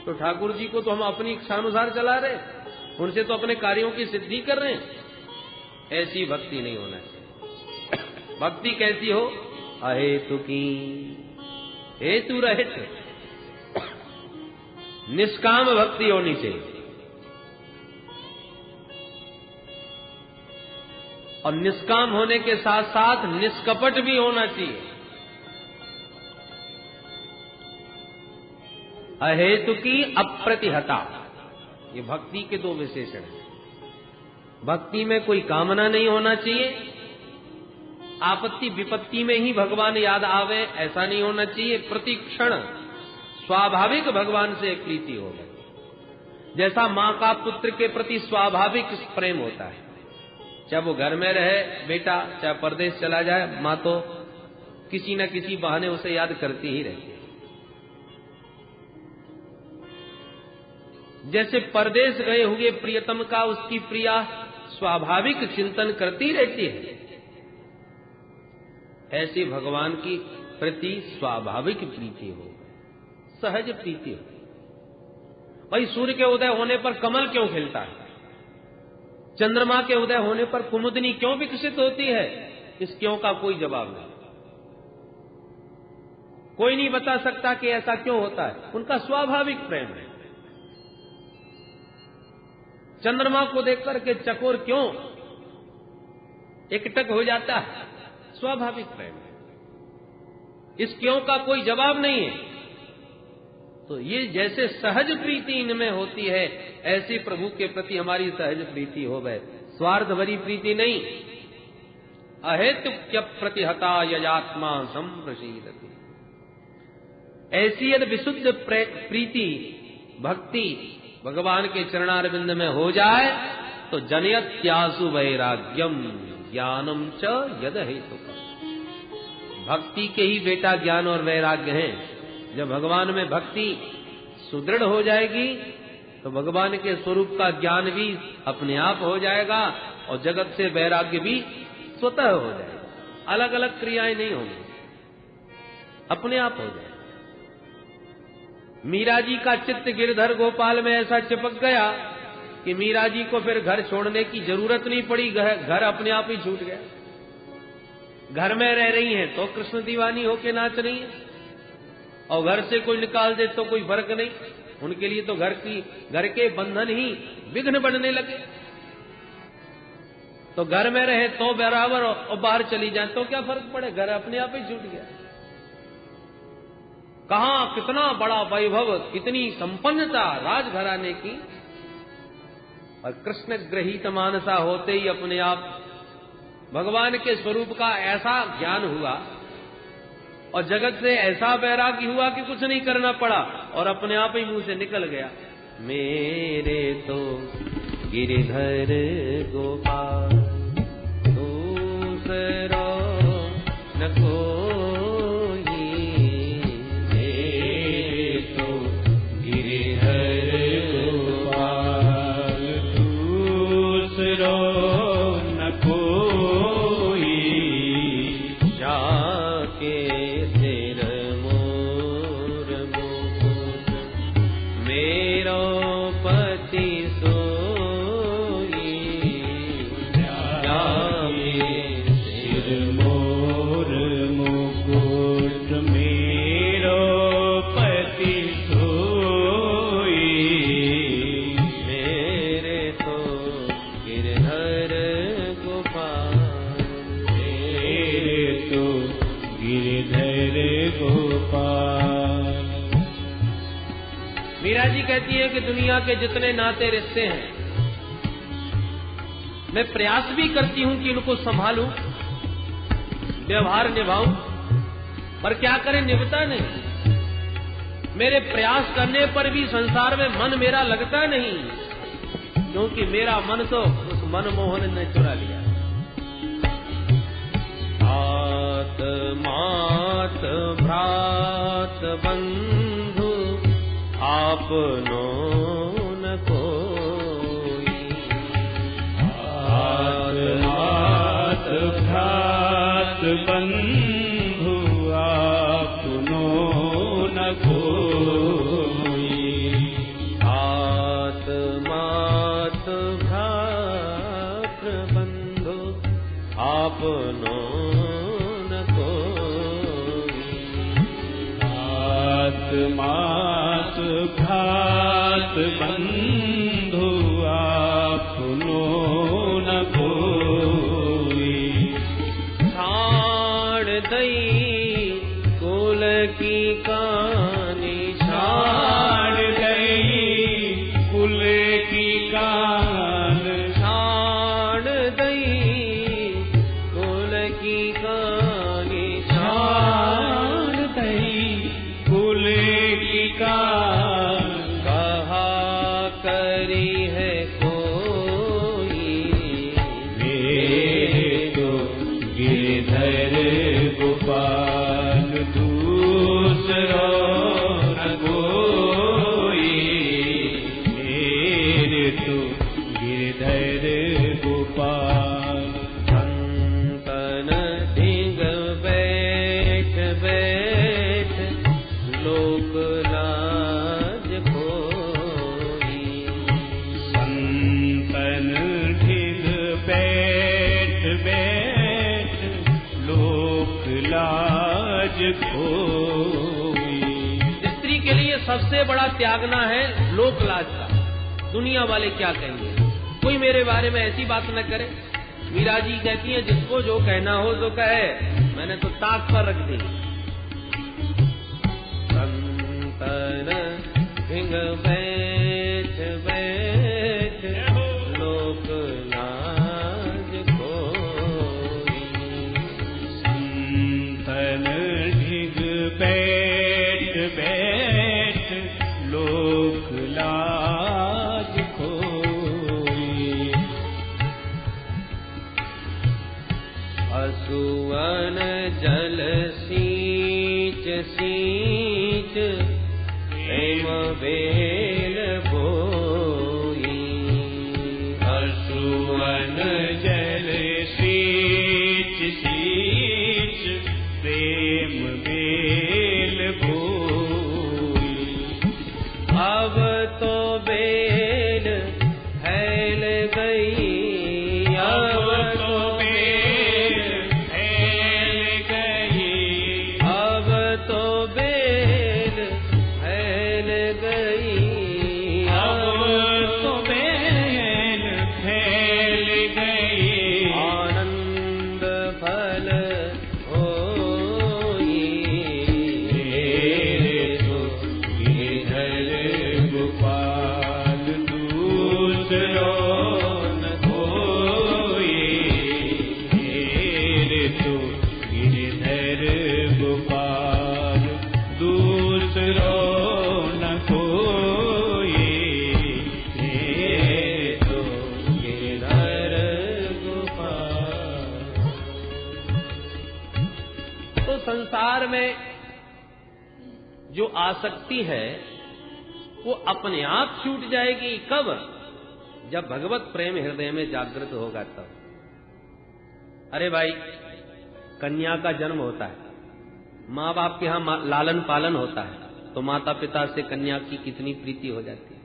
तो ठाकुर जी को तो हम अपनी इच्छानुसार चला रहे, उनसे तो अपने कार्यों की सिद्धि कर रहे हैं। ऐसी भक्ति नहीं होना चाहिए। भक्ति कैसी हो? अहेतु की, हेतु रहित निष्काम भक्ति होनी चाहिए। और निष्काम होने के साथ साथ निष्कपट भी होना चाहिए। अहेतु की अप्रतिहता, ये भक्ति के दो विशेषण हैं। भक्ति में कोई कामना नहीं होना चाहिए, आपत्ति विपत्ति में ही भगवान याद आवे ऐसा नहीं होना चाहिए। प्रतिक्षण स्वाभाविक भगवान से एक प्रीति हो गई, जैसा मां का पुत्र के प्रति स्वाभाविक प्रेम होता है। चाहे वो घर में रहे बेटा, चाहे परदेश चला जाए, मां तो किसी न किसी बहाने उसे याद करती ही रहती है। जैसे परदेश गए हुए प्रियतम का उसकी प्रिया स्वाभाविक चिंतन करती रहती है, ऐसी भगवान की प्रति स्वाभाविक प्रीति हो, सहज प्रीति हो। भाई सूर्य के उदय होने पर कमल क्यों खिलता है? चंद्रमा के उदय होने पर कुमुदनी क्यों विकसित होती है? इस क्यों का कोई जवाब नहीं। कोई नहीं बता सकता कि ऐसा क्यों होता है, उनका स्वाभाविक प्रेम है। चंद्रमा को देखकर के चकोर क्यों एकटक हो जाता है? स्वाभाविक प्रेम है। इस क्यों का कोई जवाब नहीं है। तो ये जैसे सहज प्रीति इनमें होती है, ऐसी प्रभु के प्रति हमारी सहज प्रीति हो गए, स्वार्थ भरी प्रीति नहीं। अहेतुक्य प्रतिहता यजात्मा संप्रसीदति, ऐसी यदि विशुद्ध प्रीति भक्ति भगवान के चरणारविंद में हो जाए तो जनयत्यासु वैराग्यम ज्ञानम च यद हेतु। भक्ति के ही बेटा ज्ञान और वैराग्य हैं। जब भगवान में भक्ति सुदृढ़ हो जाएगी तो भगवान के स्वरूप का ज्ञान भी अपने आप हो जाएगा और जगत से वैराग्य भी स्वतः हो जाएगा। अलग अलग क्रियाएं नहीं होंगी, अपने आप हो जाएगा। मीरा जी का चित्त गिरधर गोपाल में ऐसा चिपक गया कि मीरा जी को फिर घर छोड़ने की जरूरत नहीं पड़ी, घर अपने आप ही छूट गया। घर में रह रही हैं तो कृष्ण दीवानी होके नाच रही है, और घर से कोई निकाल दे तो कोई फर्क नहीं। उनके लिए तो घर के बंधन ही विघ्न बनने लगे। तो घर में रहे तो बराबर और बाहर चली जाए तो क्या फर्क पड़े, घर अपने आप ही छूट गया। कहां कितना बड़ा वैभव, कितनी संपन्नता राजघराने की, और कृष्ण ग्रहीत मानसा होते ही अपने आप भगवान के स्वरूप का ऐसा ज्ञान हुआ और जगत से ऐसा वैराग्य हुआ कि कुछ नहीं करना पड़ा और अपने आप ही मुंह से निकल गया, मेरे तो गिरिधर गोपाल दूसरा न कोई, मेरे तो गिरिधर गोपाल दूसरा न कोई, जाके सिर मोर मुकुट मेरो पति सोई, जाके सिर मोर मुकुट मेरो पति सोई, मेरे तो गिरधर गोपाल, मेरे तो गिरधर गोपाल। मीरा जी कहती है कि दुनिया के जितने नाते रिश्ते हैं मैं प्रयास भी करती हूं कि उनको संभालूं, व्यवहार निभाऊं, पर क्या करें, निभता नहीं। मेरे प्रयास करने पर भी संसार में मन मेरा लगता नहीं, क्योंकि मेरा मन तो उस मनमोहन ने चुरा लिया। आत मात भ्रात बंधु आपनो न कोई, आत मात भ्रात बंधु आपनो न कोई, घात बंधु आपनो न कोई। छाड़ दई कुल की कानी, छाड़ दई कुल की कान, छाड़ दई कुल की कानी, छाड़ दई कुल की कान। कहा करी है कोई, मेरे तो गिरधर गोपाल दूसरो न कोई। मेरे तो गिरधर गोपाल। संतन ढींग बैठ बैठ लोक लाज खोई। संतन ढिग बैठ बैठ लोक लाज खोई। स्त्री के लिए सबसे बड़ा त्यागना है लोक लाज का। दुनिया वाले क्या कहेंगे, कोई मेरे बारे में ऐसी बात न करे। मीरा जी कहती हैं जिसको जो कहना हो तो कहे, मैंने तो ताक पर रख दी। संतन भिंग बैठ बैठ लोक लाज खोई। संतन ढिग बैठ बैठ लोक लाज खोई। असुवन जल सींच सींच प्रेम बेल बोई। असुवन जल सींच सींच प्रेम बेल बोई। अब तो बेल फैल गई, अब तो बेल फैल गई। अब तो बेल फैल गई। अब तो बेल फैल गई। आनंद फल होई। मेरे तो गिरधर गोपाल दूसरो न कोई। मेरे तो गिरधर गोपाल दूसरो न कोई। मेरे तो गिरधर गोपाल। तो संसार में जो आसक्ति है वो अपने आप छूट जाएगी। कब? जब भगवत प्रेम हृदय में जागृत होगा तब। अरे भाई, कन्या का जन्म होता है, माँ बाप के यहाँ लालन पालन होता है, तो माता पिता से कन्या की कितनी प्रीति हो जाती है।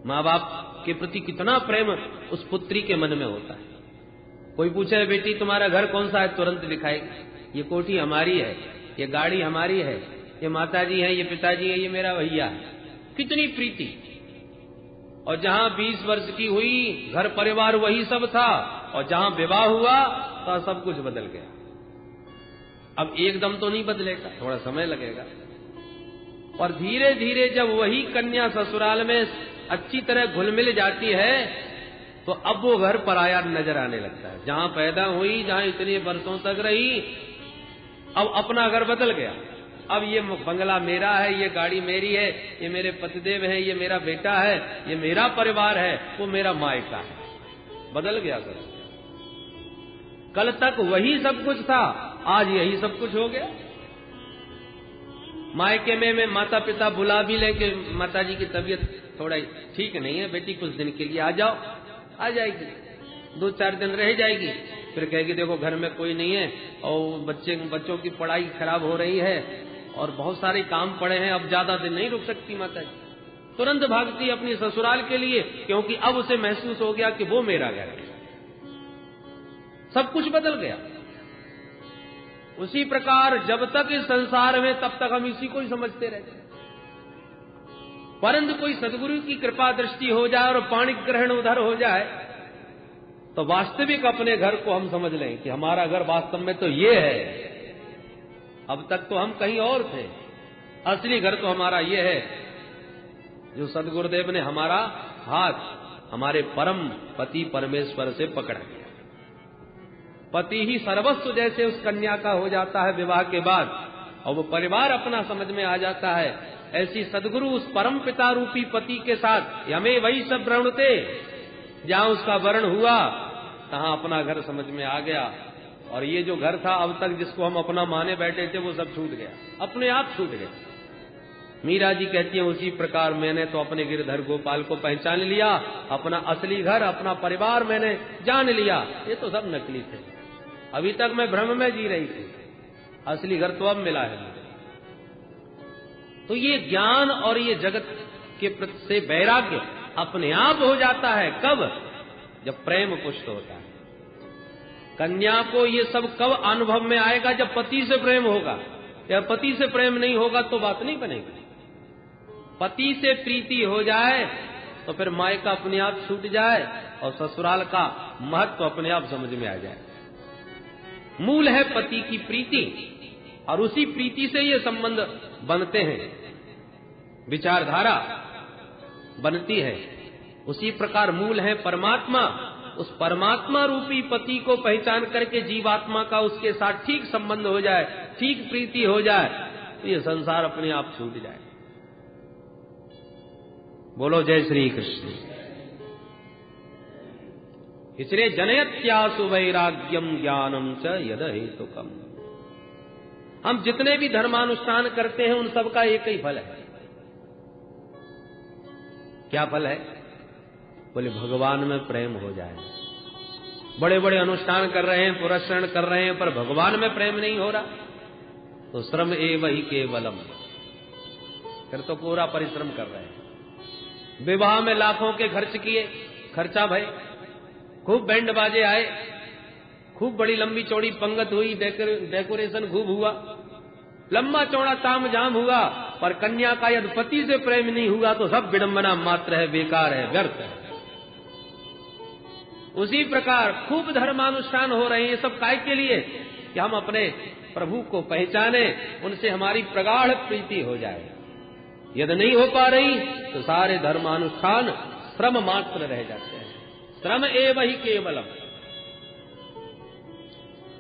माँ बाप के प्रति कितना प्रेम उस पुत्री के मन में होता है। कोई पूछे बेटी तुम्हारा घर कौन सा है, तुरंत दिखाएगी, ये कोठी हमारी है, ये गाड़ी हमारी है, ये माताजी है, ये पिताजी है, ये मेरा भैया है। कितनी प्रीति। और जहां 20 वर्ष की हुई, घर परिवार वही सब था, और जहां विवाह हुआ तो सब कुछ बदल गया। अब एकदम तो नहीं बदलेगा, थोड़ा समय लगेगा। और धीरे धीरे जब वही कन्या ससुराल में अच्छी तरह घुल मिल जाती है, तो अब वो घर पराया नजर आने लगता है। जहां पैदा हुई, जहां इतने वर्षों तक रही, अब अपना घर बदल गया। अब ये बंगला मेरा है, ये गाड़ी मेरी है, ये मेरे पतिदेव है, ये मेरा बेटा है, ये मेरा परिवार है, वो मेरा मायका है। बदल गया घर। कल तक वही सब कुछ था, आज यही सब कुछ हो गया। मायके में माता पिता बुला भी ले कि माता जी की तबीयत थोड़ा ठीक नहीं है, बेटी कुछ दिन के लिए आ जाओ, आ जाएगी, 2-4 दिन रह जाएगी, फिर कहेगी देखो घर में कोई नहीं है और बच्चों की पढ़ाई खराब हो रही है और बहुत सारे काम पड़े हैं, अब ज्यादा दिन नहीं रुक सकती माता जी। तुरंत भागती अपनी ससुराल के लिए, क्योंकि अब उसे महसूस हो गया कि वो मेरा घर है। सब कुछ बदल गया। उसी प्रकार जब तक इस संसार में, तब तक हम इसी को ही समझते रहते हैं। परंतु कोई सदगुरु की कृपा दृष्टि हो जाए और पाणी ग्रहण उधर हो जाए तो वास्तविक अपने घर को हम समझ लें कि हमारा घर वास्तव में तो ये है। अब तक तो हम कहीं और थे, असली घर तो हमारा ये है जो सदगुरुदेव ने हमारा हाथ हमारे परम पति परमेश्वर से पकड़ा गया। पति ही सर्वस्व जैसे उस कन्या का हो जाता है विवाह के बाद, और वो परिवार अपना समझ में आ जाता है, ऐसी सदगुरु उस परम पिता रूपी पति के साथ हमें वही सब वृणते, जहां उसका वर्ण हुआ तहां अपना घर समझ में आ गया। और ये जो घर था अब तक जिसको हम अपना माने बैठे थे वो सब छूट गया, अपने आप छूट गया। मीरा जी कहती है उसी प्रकार मैंने तो अपने गिरधर गोपाल को पहचान लिया, अपना असली घर अपना परिवार मैंने जान लिया। ये तो सब नकली थे, अभी तक मैं भ्रम में जी रही थी, असली घर तो अब मिला है। तो ये ज्ञान और ये जगत के प्रति से वैराग्य अपने आप हो जाता है। कब? जब प्रेम पुष्ट होता है। कन्या को ये सब कब अनुभव में आएगा? जब पति से प्रेम होगा। या पति से प्रेम नहीं होगा तो बात नहीं बनेगी। पति से प्रीति हो जाए तो फिर मायका अपने आप छूट जाए और ससुराल का महत्व अपने आप समझ में आ जाए। मूल है पति की प्रीति, और उसी प्रीति से ये संबंध बनते हैं, विचारधारा बनती है। उसी प्रकार मूल है परमात्मा। उस परमात्मा रूपी पति को पहचान करके जीवात्मा का उसके साथ ठीक संबंध हो जाए, ठीक प्रीति हो जाए, तो ये संसार अपने आप छूट जाए। बोलो जय श्री कृष्ण। इसलिए जनयत्यासु वैराग्यम ज्ञानम च यद हेतुकम। हम जितने भी धर्मानुष्ठान करते हैं उन सबका एक ही फल है। क्या फल है? बोले भगवान में प्रेम हो जाए। बड़े बड़े अनुष्ठान कर रहे हैं, पुरस्करण कर रहे हैं, पर भगवान में प्रेम नहीं हो रहा तो श्रम एव ही केवलम, फिर तो पूरा परिश्रम कर रहे हैं। विवाह में लाखों के खर्च किए, खर्चा भय, खूब बैंड बाजे आए, खूब बड़ी लंबी चौड़ी पंगत हुई, डेकोरेशन खूब हुआ, लंबा चौड़ा ताम झाम हुआ, पर कन्या का यदि पति से प्रेम नहीं हुआ तो सब विडंबना मात्र है, बेकार है, व्यर्थ है। उसी प्रकार खूब धर्मानुष्ठान हो रहे हैं, ये सब काय के लिए? कि हम अपने प्रभु को पहचाने, उनसे हमारी प्रगाढ़ प्रीति हो जाए। यदि नहीं हो पा रही तो सारे धर्मानुष्ठान श्रम मात्र रह जाते हैं। श्रम एव ही केवलम।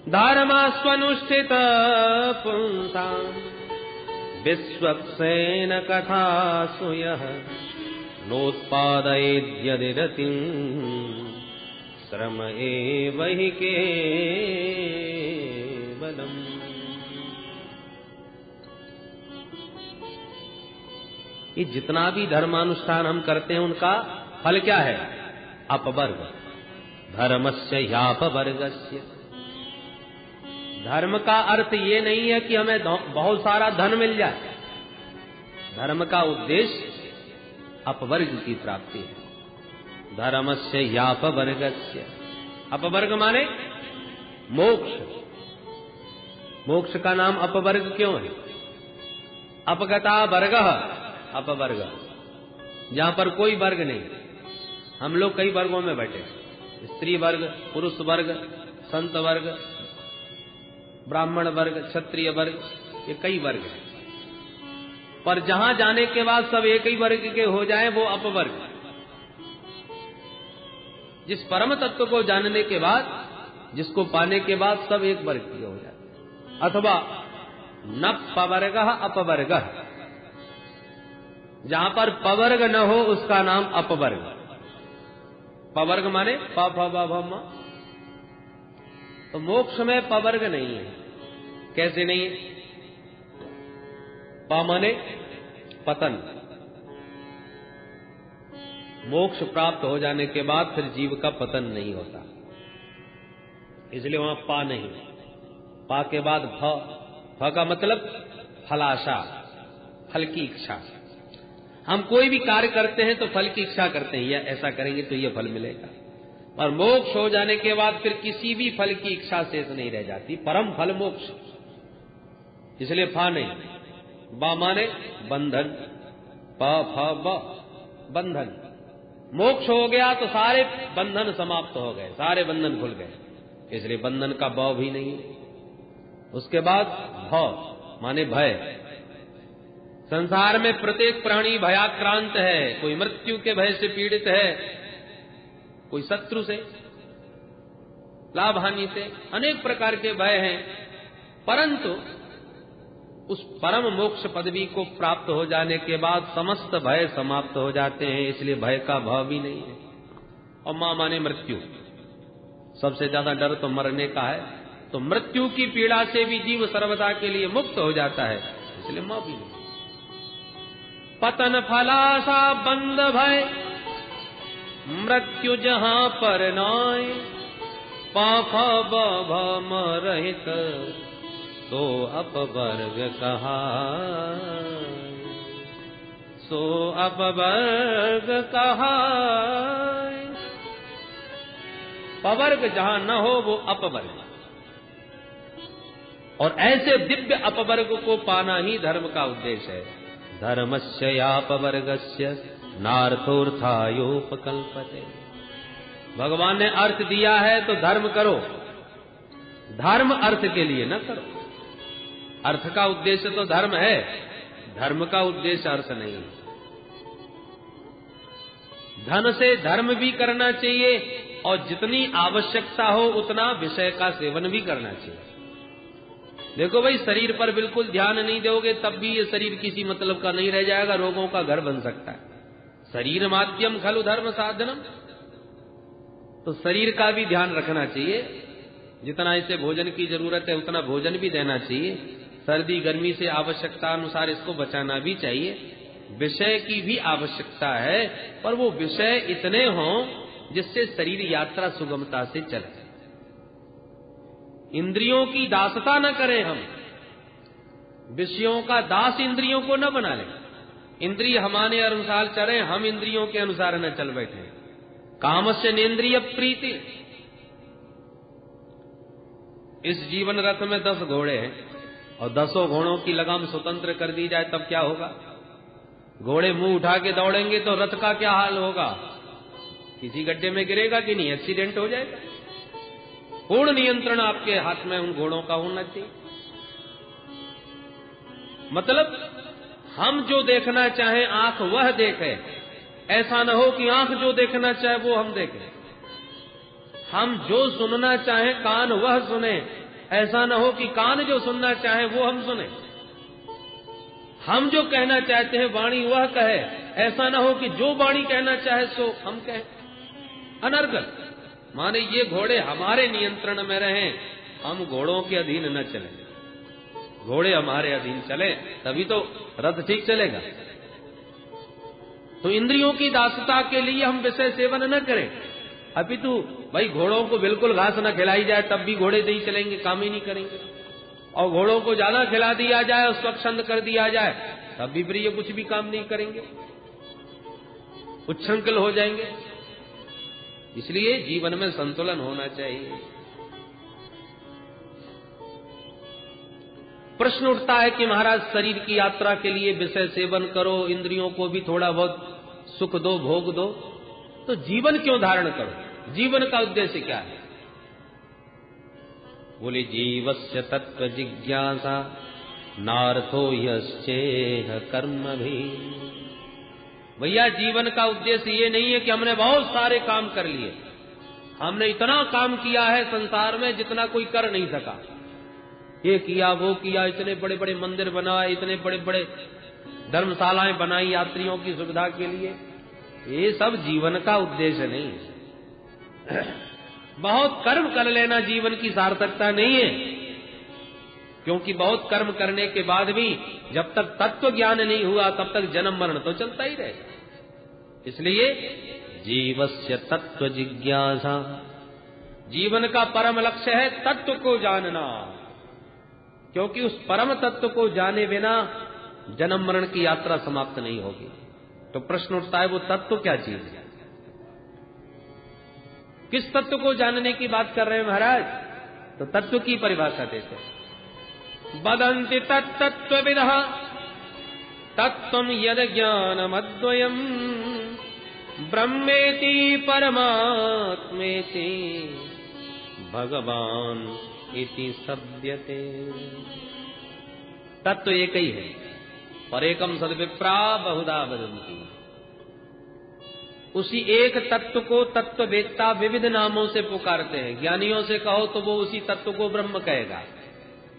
धर्मास्वनुष्ठित पुंसाम् विश्वक्सेन कथासु यः नोत्पादयेद्यदि रतिम् श्रम एव हि केवलम्। ये जितना भी धर्मानुष्ठान हम करते हैं उनका फल क्या है? अपवर्ग। धर्मस्य ह्यापवर्गस्य। धर्म का अर्थ ये नहीं है कि हमें बहुत सारा धन मिल जाए। धर्म का उद्देश्य अपवर्ग की प्राप्ति है। धर्मस्य ह्यापवर्गस्य। अपवर्ग माने मोक्ष। मोक्ष का नाम अपवर्ग क्यों है? अपगता वर्गः अपवर्ग, जहां पर कोई वर्ग नहीं। हम लोग कई वर्गों में बैठे, स्त्री वर्ग, पुरुष वर्ग, संत वर्ग, ब्राह्मण वर्ग, क्षत्रिय वर्ग, ये कई वर्ग हैं। पर जहां जाने के बाद सब एक ही वर्ग के हो जाएं वो अपवर्ग। जिस परम तत्व को जानने के बाद, जिसको पाने के बाद सब एक वर्ग के हो जाते। अथवा न पवर्गः अपवर्गः, जहां पर पवर्ग न हो उसका नाम अपवर्ग। पवर्ग माने प फ ब भ म। तो मोक्ष में पवर्ग नहीं है। कैसे नहीं है? प माने पतन। मोक्ष प्राप्त हो जाने के बाद फिर जीव का पतन नहीं होता, इसलिए वहां पा नहीं। पा के बाद फ। फ का मतलब फलाशा, फल की इच्छा। हम कोई भी कार्य करते हैं तो फल की इच्छा करते हैं, या ऐसा करेंगे तो ये फल मिलेगा। और मोक्ष हो जाने के बाद फिर किसी भी फल की इच्छा शेष नहीं रह जाती। परम फल मोक्ष, इसलिए फा नहीं। बा माने बंधन। प फ ब बंधन। मोक्ष हो गया तो सारे बंधन समाप्त हो गए, सारे बंधन खुल गए, इसलिए बंधन का ब भी नहीं। उसके बाद भ माने भय। संसार में प्रत्येक प्राणी भयाक्रांत है, कोई मृत्यु के भय से पीड़ित है, कोई शत्रु से, लाभ हानि से, अनेक प्रकार के भय हैं। परंतु उस परम मोक्ष पदवी को प्राप्त हो जाने के बाद समस्त भय समाप्त हो जाते हैं, इसलिए भय का भाव भी नहीं है। और मां माने मृत्यु, सबसे ज्यादा डर तो मरने का है, तो मृत्यु की पीड़ा से भी जीव सर्वदा के लिए मुक्त हो जाता है, इसलिए मां भी नहीं। पतन फलासा बंद भय मृत्यु जहां पर नाय, पाफ भम रहित सो अपवर्ग कहाय, सो अपवर्ग कहाय। पवर्ग जहां न हो वो अपवर्ग, और ऐसे दिव्य अपवर्ग को पाना ही धर्म का उद्देश्य है। धर्मस्य यापवर्गस्य नार्थोर्थायोपकल्पते। भगवान ने अर्थ दिया है तो धर्म करो, धर्म अर्थ के लिए न करो। अर्थ का उद्देश्य तो धर्म है, धर्म का उद्देश्य अर्थ नहीं। धन से धर्म भी करना चाहिए और जितनी आवश्यकता हो उतना विषय का सेवन भी करना चाहिए। देखो भाई, शरीर पर बिल्कुल ध्यान नहीं दोगे तब भी ये शरीर किसी मतलब का नहीं रह जाएगा, रोगों का घर बन सकता है। शरीर माध्यम खलु धर्म साधनम, तो शरीर का भी ध्यान रखना चाहिए। जितना इसे भोजन की जरूरत है उतना भोजन भी देना चाहिए, सर्दी गर्मी से आवश्यकता अनुसार इसको बचाना भी चाहिए। विषय की भी आवश्यकता है, पर वो विषय इतने हों जिससे शरीर यात्रा सुगमता से चले। इंद्रियों की दासता न करें हम, विषयों का दास इंद्रियों को न बना लें। इंद्रिय हमारे अनुसार चले, हम इंद्रियों के अनुसार न चल बैठे। कामस्य नेन्द्रिय प्रीति। इस जीवन रथ में 10 घोड़े हैं और 10 घोड़ों की लगाम स्वतंत्र कर दी जाए तब क्या होगा? घोड़े मुंह उठा के दौड़ेंगे तो रथ का क्या हाल होगा? किसी गड्ढे में गिरेगा कि नहीं, एक्सीडेंट हो जाएगा। पूर्ण नियंत्रण आपके हाथ में उन घोड़ों का होना चाहिए। मतलब हम जो देखना चाहें आंख वह देखे, ऐसा न हो कि आंख जो देखना चाहे वो हम देखें। हम जो सुनना चाहें कान वह सुने, ऐसा न हो कि कान जो सुनना चाहे वो हम सुने। हम जो कहना चाहते हैं वाणी वह कहे, ऐसा न हो कि जो वाणी कहना चाहे सो हम कहें। अनर्गल माने ये घोड़े हमारे नियंत्रण में रहें, हम घोड़ों के अधीन न चलें। घोड़े हमारे अधीन चले तभी तो रथ ठीक चलेगा। तो इंद्रियों की दासता के लिए हम विषय सेवन न करें, अपितु भाई घोड़ों को बिल्कुल घास न खिलाई जाए तब भी घोड़े नहीं चलेंगे, काम ही नहीं करेंगे। और घोड़ों को ज्यादा खिला दिया जाए और स्वच्छंद कर दिया जाए तब भी प्रिय कुछ भी काम नहीं करेंगे, उच्छृंखल हो जाएंगे। इसलिए जीवन में संतुलन होना चाहिए। प्रश्न उठता है कि महाराज शरीर की यात्रा के लिए विषय सेवन करो, इंद्रियों को भी थोड़ा बहुत सुख दो, भोग दो, तो जीवन क्यों धारण करो? जीवन का उद्देश्य क्या है? बोले जीवस्य तत्व जिज्ञासा नार्थो यश्चेह कर्म भी। भैया जीवन का उद्देश्य ये नहीं है कि हमने बहुत सारे काम कर लिए, हमने इतना काम किया है संसार में जितना कोई कर नहीं सका। ये किया वो किया, इतने बड़े बड़े मंदिर बनाए, इतने बड़े बड़े धर्मशालाएं बनाई यात्रियों की सुविधा के लिए। ये सब जीवन का उद्देश्य नहीं है। बहुत कर्म कर लेना जीवन की सार्थकता नहीं है, क्योंकि बहुत कर्म करने के बाद भी जब तक तत्व ज्ञान नहीं हुआ तब तक जन्म मरण तो चलता ही रहेगा। इसलिए जीवस्य तत्व जिज्ञासा, जीवन का परम लक्ष्य है तत्व को जानना, क्योंकि उस परम तत्व को जाने बिना जन्म मरण की यात्रा समाप्त नहीं होगी। तो प्रश्न उठता है वो तत्व क्या चीज है? किस तत्व को जानने की बात कर रहे हैं महाराज? तो तत्व की परिभाषा देते हैं। वदन्ति तत्तत्वविदः तत्त्वं यद ज्ञानमद्वयम् ब्रह्मेति परमात्मेति भगवान इति सद्यते। तत्व एक ही है, पर एकम सद्विप्रा बहुधा वदन्ति। उसी एक तत्व को तत्ववेत्ता विविध नामों से पुकारते हैं। ज्ञानियों से कहो तो वो उसी तत्व को ब्रह्म कहेगा,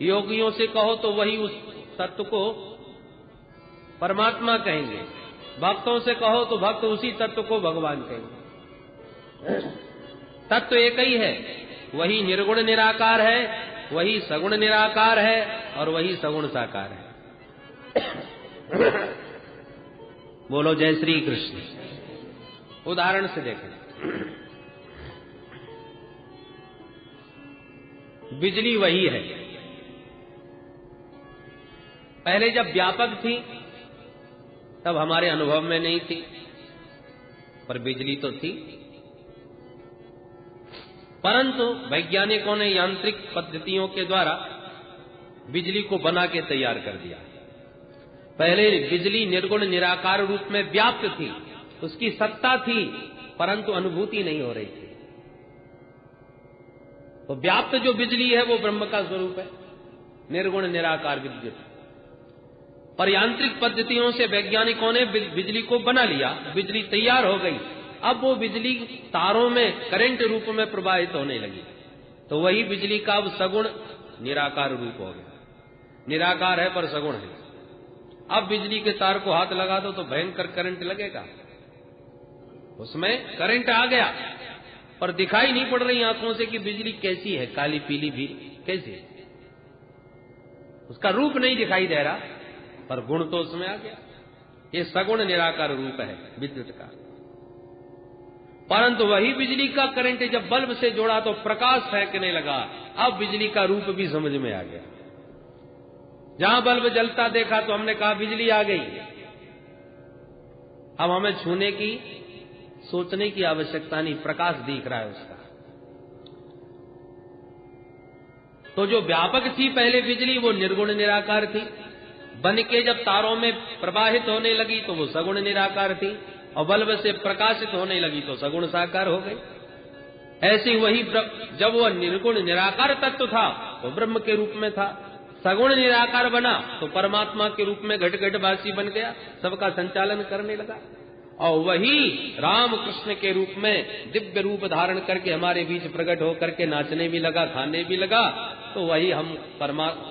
योगियों से कहो तो वही उस तत्व को परमात्मा कहेंगे, भक्तों से कहो तो भक्त उसी तत्व को भगवान कहेंगे। तत्व एक ही है, वही निर्गुण निराकार है, वही सगुण निराकार है और वही सगुण साकार है। बोलो जय श्री कृष्ण। उदाहरण से देखें, बिजली वही है। पहले जब व्यापक थी तब हमारे अनुभव में नहीं थी, पर बिजली तो थी। परंतु वैज्ञानिकों ने यांत्रिक पद्धतियों के द्वारा बिजली को बना के तैयार कर दिया। पहले बिजली निर्गुण निराकार रूप में व्याप्त थी, उसकी सत्ता थी, परंतु अनुभूति नहीं हो रही थी। तो व्याप्त जो बिजली है वो ब्रह्म का स्वरूप है, निर्गुण निराकार विद्युत। पर यांत्रिक पद्धतियों से वैज्ञानिकों ने बिजली को बना लिया, बिजली तैयार हो गई। अब वो बिजली तारों में करंट रूप में प्रवाहित होने लगी, तो वही बिजली का अब सगुण निराकार रूप हो गया। निराकार है पर सगुण है। अब बिजली के तार को हाथ लगा दो तो भयंकर करंट लगेगा, उसमें करंट आ गया, पर दिखाई नहीं पड़ रही आंखों से कि बिजली कैसी है, काली पीली भी कैसी है, उसका रूप नहीं दिखाई दे रहा, पर गुण तो उसमें आ गया। ये सगुण निराकार रूप है विद्युत का। परंतु वही बिजली का करंट जब बल्ब से जोड़ा तो प्रकाश फेंकने लगा। अब बिजली का रूप भी समझ में आ गया। जहां बल्ब जलता देखा तो हमने कहा बिजली आ गई। अब हमें छूने की, सोचने की आवश्यकता नहीं, प्रकाश दिख रहा है उसका। तो जो व्यापक थी पहले बिजली, वो निर्गुण निराकार थी, बन के जब तारों में प्रवाहित होने लगी तो वो सगुण निराकार थी, और बल्ब से प्रकाशित होने लगी तो सगुण साकार हो गई। ऐसे वही जब वह निर्गुण निराकार तत्व था तो ब्रह्म के रूप में था, सगुण निराकार बना तो परमात्मा के रूप में घट घटवासी बन गया, सबका संचालन करने लगा। और वही राम कृष्ण के रूप में दिव्य रूप धारण करके हमारे बीच प्रकट होकर के नाचने भी लगा, खाने भी लगा। तो वही हम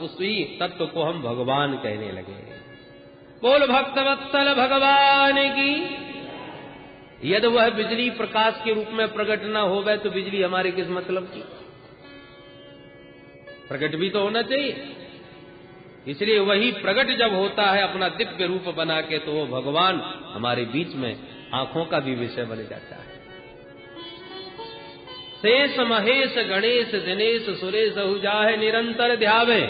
उसी तत्व को हम भगवान कहने लगे। बोल भक्तवत्सल भगवान की। यदि वह बिजली प्रकाश के रूप में प्रकट न होवे तो बिजली हमारे किस मतलब की? प्रकट भी तो होना चाहिए। इसलिए वही प्रकट जब होता है अपना दिव्य रूप बना के, तो वो भगवान हमारे बीच में आंखों का भी विषय बन जाता है। शेष महेश गणेश दिनेश सुरेश हुजाहे निरंतर ध्यावे।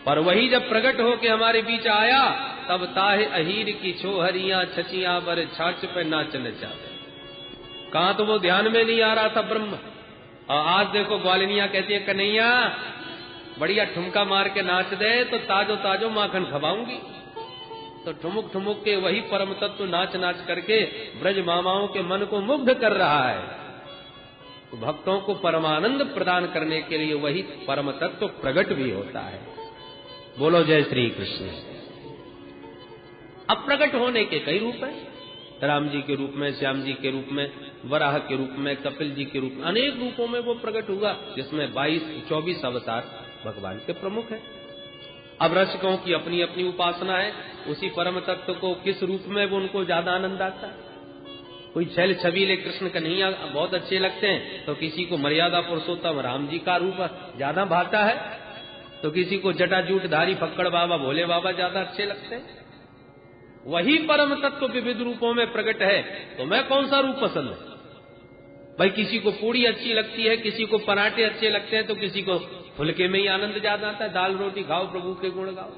पर वही जब प्रकट होके हमारे बीच आया तब ताहे अहीर की छोहरियां छचियां पर छाछ पे नाचने चाहे। कहां तो वो ध्यान में नहीं आ रहा था ब्रह्म। और आज देखो ग्वालिनियां कहती है कन्हैया बढ़िया ठुमका मार के नाच दे तो ताजो ताजो माखन खवाऊंगी। तो ठुमुक ठुमुक के वही परम तत्व नाच नाच करके ब्रज मामाओं के मन को मुग्ध कर रहा है। तो भक्तों को परमानंद प्रदान करने के लिए वही परम तत्व प्रकट भी होता है। बोलो जय श्री कृष्ण। अब प्रकट होने के कई रूप हैं, राम जी के रूप में, श्याम जी के रूप में, वराह के रूप में, कपिल जी के रूप में, अनेक रूपों में वो प्रकट हुआ, जिसमें 22-24 अवतार भगवान के प्रमुख हैं। अब रसिकों की अपनी अपनी उपासना है, उसी परम तत्व को किस रूप में वो उनको ज्यादा आनंद आता है। कोई छैल छबीले कृष्ण कन्हैया बहुत अच्छे लगते हैं, तो किसी को मर्यादा पुरुषोत्तम राम जी का रूप ज्यादा भाता है, तो किसी को जटाजूटधारी फक्कड़ बाबा भोले बाबा ज्यादा अच्छे लगते हैं। वही परम तत्व विविध रूपों में प्रकट है, तो मैं कौन सा रूप पसंद है? भाई किसी को पूड़ी अच्छी लगती है, किसी को पराठे अच्छे लगते हैं, तो किसी को फुलके में ही आनंद ज्यादा आता है। दाल रोटी खाओ, प्रभु के गुण गाओ।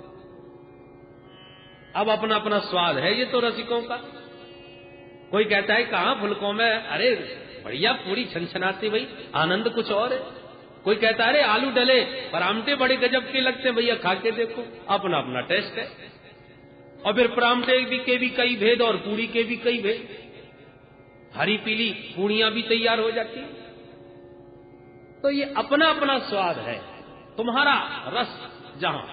अब अपना अपना स्वाद है ये तो रसिकों का। कोई कहता है कहां फुलकों में, अरे बढ़िया पूरी छनछनाती, भाई आनंद कुछ और है। कोई कहता है अरे आलू डले पर आमटे बड़े गजब के लगते हैं, भैया खा के देखो। अपना अपना टेस्ट है। और फिर परांठे के भी कई भेद और पूड़ी के भी कई भेद। हरी पीली पूड़ियां भी तैयार हो जाती हैं। तो ये अपना अपना स्वाद है। तुम्हारा रस जहां,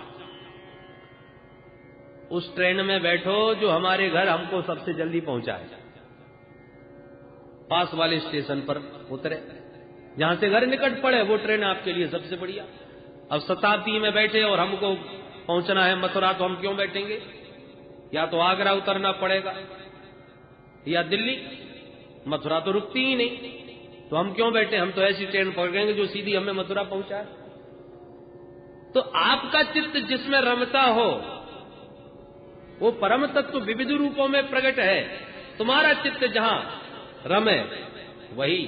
उस ट्रेन में बैठो जो हमारे घर हमको सबसे जल्दी पहुंचाए, पास वाले स्टेशन पर उतरे, जहां से घर निकट पड़े वो ट्रेन आपके लिए सबसे बढ़िया। अब शताब्दी में बैठे और हमको पहुंचना है मथुरा, तो हम क्यों बैठेंगे? या तो आगरा उतरना पड़ेगा या दिल्ली, मथुरा तो रुकती ही नहीं, तो हम क्यों बैठे? हम तो ऐसी ट्रेन पकड़ेंगे जो सीधी हमें मथुरा पहुंचाए। तो आपका चित्त जिसमें रमता हो वो परम तत्व विविध रूपों में प्रकट है। तुम्हारा चित्त जहां रमे वही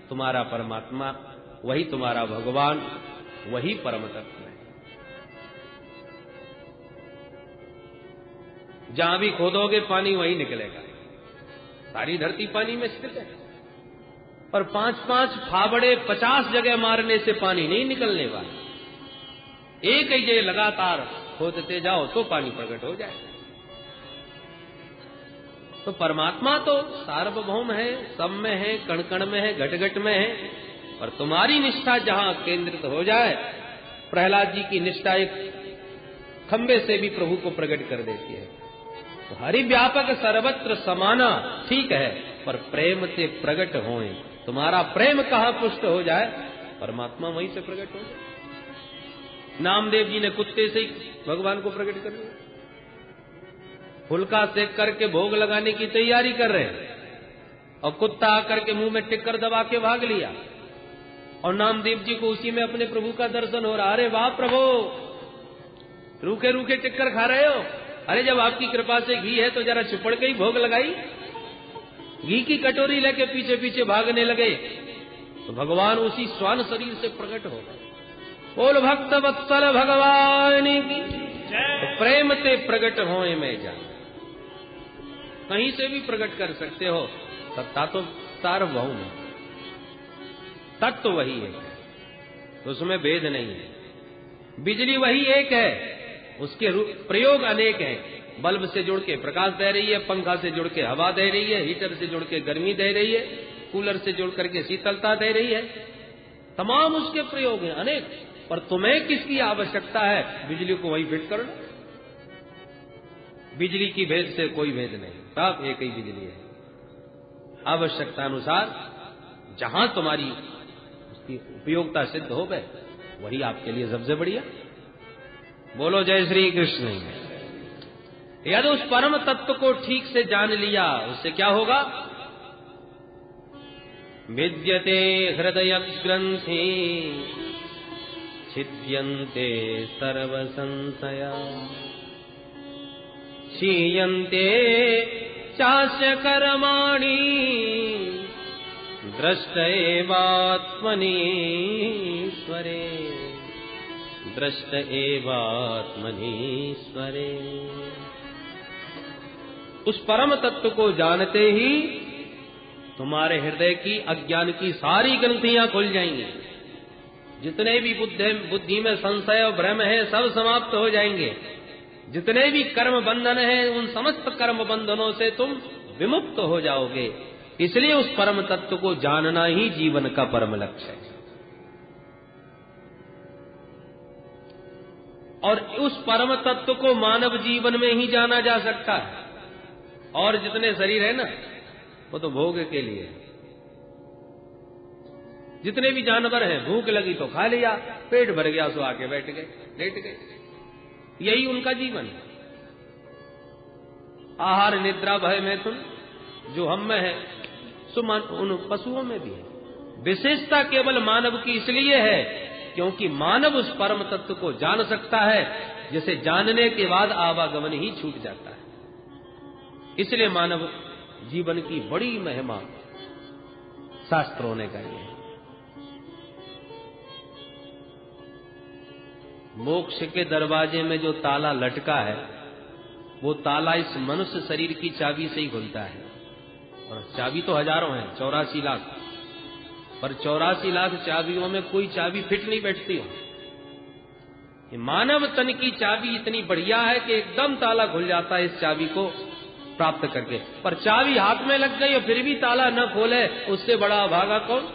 तुम्हारा परमात्मा, वही तुम्हारा भगवान, वही परम तत्व है। जहां भी खोदोगे पानी वही निकलेगा। सारी धरती पानी में स्थित है, पर 5-5 फावड़े 50 जगह मारने से पानी नहीं निकलने वाला। एक ही जगह लगातार खोदते जाओ तो पानी प्रकट हो जाए। तो परमात्मा तो सार्वभौम है, सब में है, कण कण में है, घट घट में है। पर तुम्हारी निष्ठा जहां केंद्रित हो जाए, प्रहलाद जी की निष्ठा एक खंबे से भी प्रभु को प्रकट कर देती है। तो हरि व्यापक सर्वत्र समाना ठीक है, पर प्रेम से प्रकट होए। तुम्हारा प्रेम कहां पुष्ट हो जाए, परमात्मा वहीं से प्रकट हो जाए। नामदेव जी ने कुत्ते से ही भगवान को प्रकट कर दिया। फुलका सेक करके भोग लगाने की तैयारी कर रहे हैं और कुत्ता आकर के मुंह में टिक्कर दबा के भाग लिया, और नामदेव जी को उसी में अपने प्रभु का दर्शन हो रहा। अरे वाह प्रभु, रूखे रूखे टिक्कर खा रहे हो। अरे जब आपकी कृपा से घी है तो जरा चिपड़ के ही भोग लगाई। घी की कटोरी लेके पीछे पीछे भागने लगे तो भगवान उसी स्वान शरीर से प्रकट हो गए। बोल भक्त वत्सल भगवान की तो प्रेम से प्रकट होए में जा। कहीं से भी प्रकट कर सकते हो, सत्ता तो सार्वभौम है, तत्व तो वही एक है, तो उसमें भेद नहीं है। बिजली वही एक है, उसके प्रयोग अनेक हैं। बल्ब से जुड़ के प्रकाश दे रही है, पंखा से जुड़ के हवा दे रही है, हीटर से जुड़ के गर्मी दे रही है, कूलर से जुड़ करके शीतलता दे रही है। तमाम उसके प्रयोग हैं अनेक, पर तुम्हें किसकी आवश्यकता है? बिजली को वही फिट कर लो। बिजली की भेद से कोई भेद नहीं, सब एक ही बिजली है। आवश्यकता अनुसार जहां तुम्हारी उसकी उपयोगिता सिद्ध हो गए वही आपके लिए सबसे बढ़िया। बोलो जय श्री कृष्ण। यदि उस परम तत्व को ठीक से जान लिया, उससे क्या होगा? विद्यते हृदय ग्रंथि छिद्यन्ते सर्व संशया क्षीयन्ते चास्य कर्माणि दृष्ट एवात्मनीश्वरे दृष्ट एवात्मनीश्वरे। उस परम तत्व को जानते ही तुम्हारे हृदय की अज्ञान की सारी ग्रंथियां खुल जाएंगी। जितने भी बुद्धि में संशय और भ्रम है सब समाप्त हो जाएंगे। जितने भी कर्म बंधन है उन समस्त कर्म बंधनों से तुम विमुक्त हो जाओगे। इसलिए उस परम तत्व को जानना ही जीवन का परम लक्ष्य है। और उस परम तत्व को मानव जीवन में ही जाना जा सकता है। और जितने शरीर है ना वो तो भोग के लिए है। जितने भी जानवर हैं, भूख लगी तो खा लिया, पेट भर गया सो आके बैठ गए, लेट गए, यही उनका जीवन है। आहार निद्रा भय मैथुन जो हम में है सो उन पशुओं में भी है। विशेषता केवल मानव की इसलिए है क्योंकि मानव उस परम तत्व को जान सकता है जिसे जानने के बाद आवागमन ही छूट जाता है। इसलिए मानव जीवन की बड़ी महिमा शास्त्रों ने कही है। मोक्ष के दरवाजे में जो ताला लटका है वो ताला इस मनुष्य शरीर की चाबी से ही खुलता है। और चाबी तो हजारों हैं, 84 लाख, पर 84 लाख चाबियों में कोई चाबी फिट नहीं बैठती हो। ये मानव तन की चाबी इतनी बढ़िया है कि एकदम ताला खुल जाता है इस चाबी को प्राप्त करके। पर चाबी हाथ में लग गई और फिर भी ताला न खोले, उससे बड़ा अभागा कौन?